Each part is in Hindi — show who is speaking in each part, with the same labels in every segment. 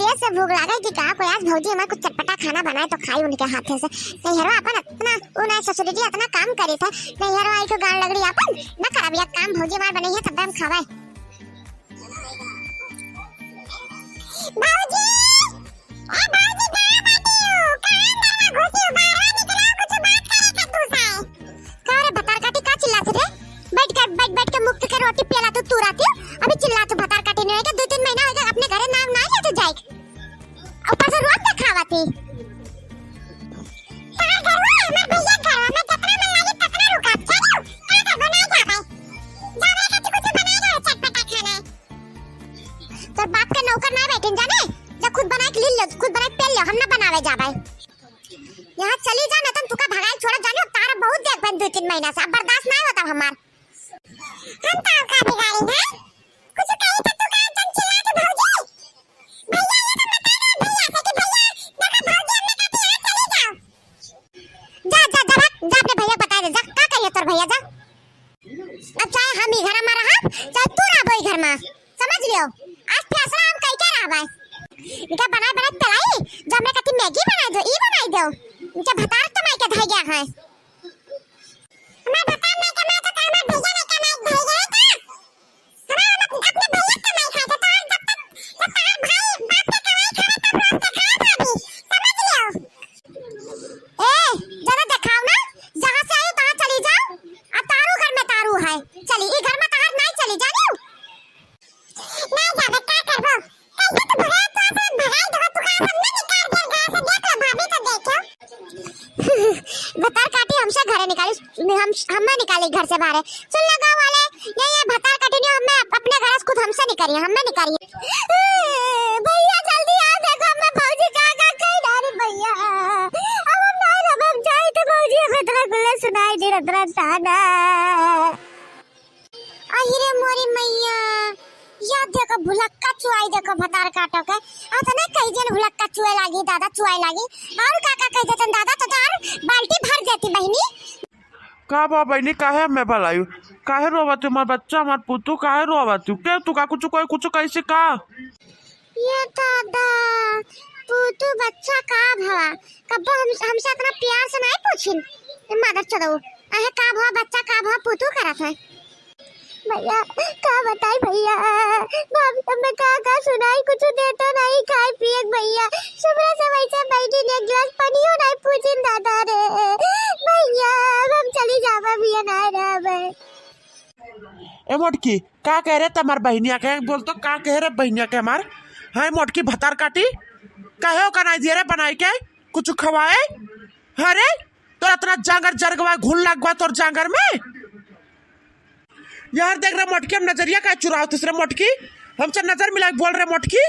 Speaker 1: तेज से भूख लगा कि कहा कोई आज भौजी हमारे कुछ चटपटा खाना बनाए तो खाई उनके हाथ से। नहीं हरवा अपन इतना उन्हें ससुर जी इतना काम करे थे, नहीं हरवा आई तो गाल लग रही अपन न खराब यार काम भौजी हमारे बने है तब हम खावे। भौजी ए भौजी कहां बैठी हो, कहां अंदर में घुसी हो, बाहर निकलो कुछ बात करे का तू से। का रे भतार काटी का चिल्लाते रे, बैठ के मुफ्त के रोटी पेला तो तू राती अभी चिल्ला तो भतार काटी नहीं है कि 2-3 महीना हो गया अपने घरे नाम ना ले तो जाए ऊपर से रोज खावाती। तार घर में हमार भैया घर में कितना मन लागे कितना रुका चलो का कर बनाए जावे का कुछ बनाए दो चटपटा खाना। तो बाप के नौकर ना बैठे जाने जब खुद बना के ले लो खुद बना के पेल लो हम ना बनावे जावे। यहां चली जा ना तुम तुका भगाई छोड़ जाने तारा बहुत देख बन 2-3 महीना से अब बर्दाश्त नहीं होता हमार। हम तो का बिगाड़ी है कुछ कही तो तू का जन चिल्ला के भौजी भैया ये तो बता दे भैया से कि भैया देखो भौजी हमने कहती है चली जाओ जा अपने भैया बता दे जा का कहिए तोर भैया जा। अब चाहे हम ही घर में रहा चाहे तू रह बोई घर में समझ लियो आज फैसला हम कह के रहबा। इनका बना तलाई जब मैं कहती मैगी बना दो ई बनाई दो इनका भतार तो मैं के धइ गया है हमारा भतार नहीं कमाए तो हमारा भैया नहीं कमाए धइ गए का हमारा अपने भैया कमाई खाए तो जब तक तार भाई बाप के कमाई खाए तब रोज तो खाए भाभी समझ लियो। ए जरा दिखाओ ना जहां से आई वहां चली जाओ अब तारू घर में तारू है चली ई घर में तार नहीं चली जानियो नहीं जाबे का करबो कैसे तो भगा तो भगाई दो तू का हमने निकाल दे घर से देख ले भाभी तो देखो भतार काटी हमसे घरे निकाली हमें निकाली घर से बाहर सुन लो गांव वाले ये भतार काटी ने हमें अपने घर से खुद हमसे निकाली हमने निकाली। भैया जल्दी आ देखो मैं भौजी का कहीं डारी भैया अब हम नहीं अब जाए तो भौजी खतरा गुल्ला सुनाई दे रहा ताना अरे मोरी मैया याद देखो भुलक्का चुआई देखो भतार काटो के आता ना कई जन भुलक्का चुए लागी दादा चुआई लागी और काका कह देतन दादा तो तार बाल्टी भर जाती बहनी
Speaker 2: का बा बहनी काहे मैं भलायू काहे रोवत हमार बच्चा हमार पुतू काहे रोवत के तू का कुछ कैसे का
Speaker 1: ये दादा पुतू बच्चा का भवा कब हमसे इतना प्यार से नहीं पूछिन मदर चलो अहे का भवा बच्चा का भवा पुतू करत है भैया का बताई भैया भाभी हमें का सुनाई कुछ देता नहीं खाए पिए भैया सुबह से वैसे बैठी ने गिलास पानी हो नहीं पूछिन दादा रे भैया हम चली जावा भैया ना रे
Speaker 2: ए मोटकी का कह रहे तमार बहनिया के बोल तो का कह रहे बहनिया के हमार है मोटकी भतार काटी कहे हो का नहीं दिए रे बनाई के कुछ खवाए अरे तो इतना जांगर जरगवा घुन लगवा तोर जांगर में यार देख रहे मोटकी हम नजरिया का चुराव तीसरे मोटकी हमसे नजर मिला बोल रहे मोटकी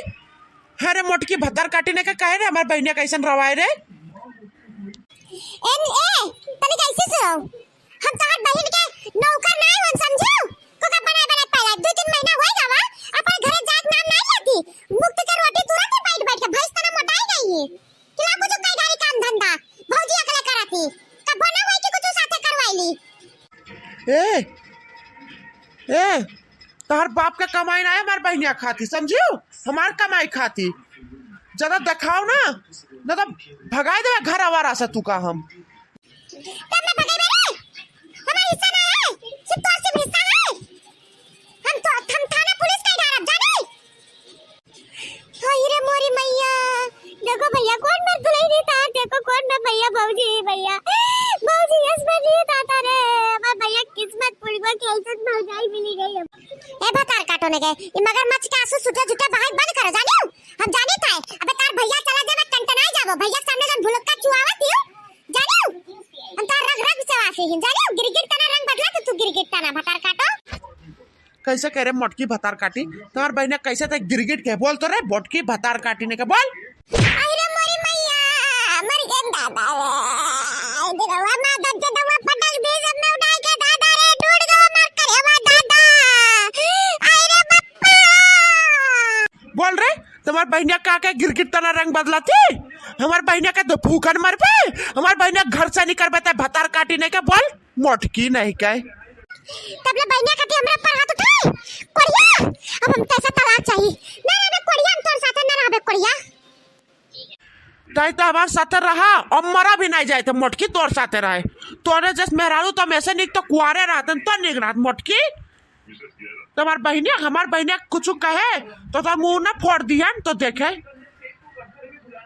Speaker 2: अरे मोटकी भतार काटी ने का कहे रे हमार बहनिया कैसन रवाए रे
Speaker 1: तने कैसे सुनो हम तोहर बहन के नौकर नहीं हम समझो को का बना पहला 2-3 महीना होई जावा अपन घरे जात नाम नहीं आती मुक्त के रोटी तुरंत बैठ के भैंस तना मोटाई गई है किला कुछ कई गाड़ी काम धंधा भौजी अकेले कराती तब बना होई कि कुछ साथे करवाईली
Speaker 2: ए तार बाप का कमाई ना है हमार बहनिया खाती समझियो हमार कमाई खाती ज्यादा दिखाओ ना न तो भगाई दे घर आवारा से तू का हम
Speaker 1: तब मैं भगाई मेरे हमारा हिस्सा ना है सिर्फ तो सिर्फ हिस्सा है हम थाना पुलिस का इधर जाने हाय रे मोरी मैया देखो भैया कौन मर दुलाई देता देखो कौन मैं भैया भौजी इसमें नहीं आता रे मैं भैया किस्मत पुलवा कैसे भौजाई मिली गई ए भतार काटो ने गए ये मगरमच्छ के आंसू छूटे बहाई बंद करो जानियो हम जाने ताए अबे तार भैया चला जावे टंटनाई जावो भैया सामने जन भुलक्का चुआवत हियो जानियो हम तार रग से वासी हिन जानियो गिरगिट तना रंग बदला तो तू गिरगिट तना भतार काटो
Speaker 2: कैसे कह रहे मोटकी भतार काटी तुम्हार बहनिया कैसे तक गिरगिट के बोल तो रे मोटकी भतार काटी ने के बोल
Speaker 1: अरे मोरी मैया मर गए दादा रे दिलवा मा दज्जे दवा पटक दे जब मैं उठा के दादा रे टूट गया मर करे वा दादा अरे बप्पा
Speaker 2: बोल रहे तुम्हार बहनिया का के गिरगिट तना रंग बदलाती हमार बहनिया के तो भूखन मर पे हमार बहनिया घर से निकल बेता भतार काटी ने के बोल मोटकी नहीं कहे
Speaker 1: तब ले बहनिया कटी हमरा पर हाथ उठाए कोरिया अब हम पैसा तलाक चाहिए ना ना कोरिया हम तोर साथे ना रहबे कोरिया
Speaker 2: ताई तो हमारे साथे रहा और मरा भी नहीं जाए थे मोटकी तोर साथे रहे तोरे जैसे मेहरारू तो ऐसे नहीं तो कुआरे रहते तो निक रहा मोटकी तुम्हार बहनिया हमार बहनिया कुछ कहे तो मुंह ना फोड़ दिया तो देखे